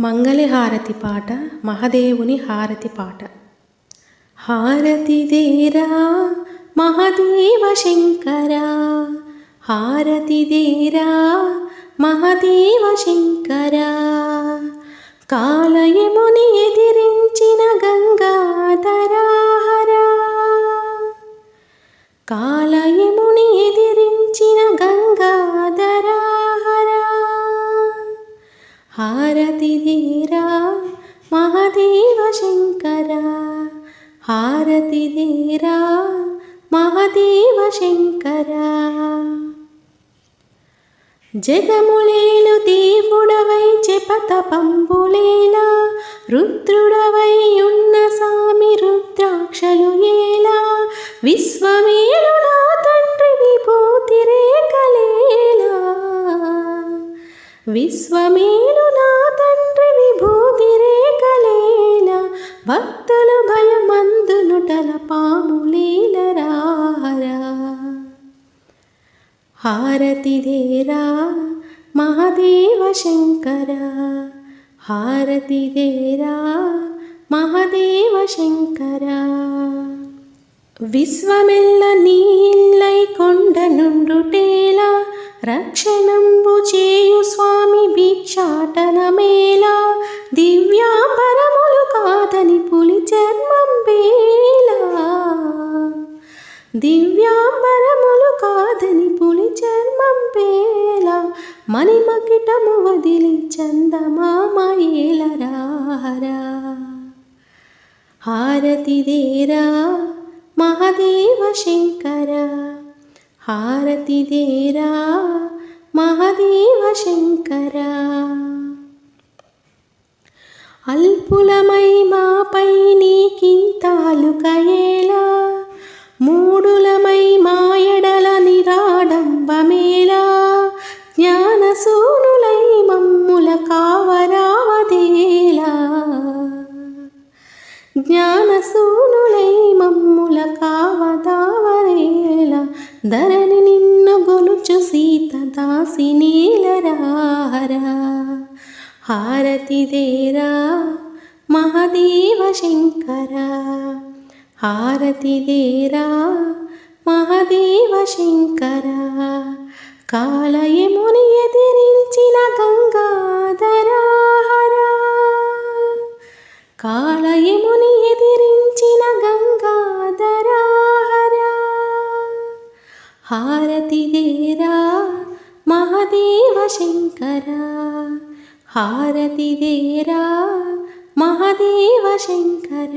మంగళి హారతి పాట, మహదేవుని హారతి పాట. హారతి దేరా మహదేవ శంకర, హారతి దేరా మహదేవ శంకర. కాలయముని ఎదిరించిన గంగాధర హర, కాలయముని ఎదిరించిన గంగాధర హర. హారతి దేరా మహదేవ శంకర, హారతి దేరా మహదేవ శంకర. జగములేలు దేవుడవై చెపతపంబులేలా, రుద్రుడవై ఉన్న సామి రుద్రాక్షలు ఏలా. విశ్వమేలు నా తండ్రి విభూతి రేఖలేలా, విశ్వమేలు నా తండ్రి విభూతి రేఖలేలా. భక్తులు భయమందునుటల పాములేలరా. హారతి దేరా మహదేవ శంకర, హారతి దేరా మహదేవ శంకర. విశ్వమెల్ల నీళ్ళై కొండ నుండుటేలా, రక్షణంబు చేయు స్వామి భిక్షాటనమేలా. దివ్యాంబరములు కాదని పులి చర్మం బేలా, దివ్యాంబరములు కాదని పులి చర్మం పేలా. మణిమకిటము వదిలి చందమామ ఏలరా. హారతి దేరా మహదేవ శంకర, హారతి దేరా మహదేవ శంకర. అల్పులమై మాపై నీకింతాలుకయేలా, మూడులమై మాయడల నిరాడంబమేలా. జ్ఞానసూనులై మమ్ముల కావరావదేలా, జ్ఞానసూనులై మమ్ముల కావదావరేలా. ధరణి నిన్ను గొలుచు సీత దాసినీలరా. హారతి దేరా మహదేవ శంకర, హారతి దేరా మహదేవ శంకర. కాలయముని ఎదిరించిన గంగాధర హర, కాలయముని ఎదిరించిన గంగాధర హర. హారతి దేరా మహదేవ శంకర, హారతి దేరా మహదేవ శంకర.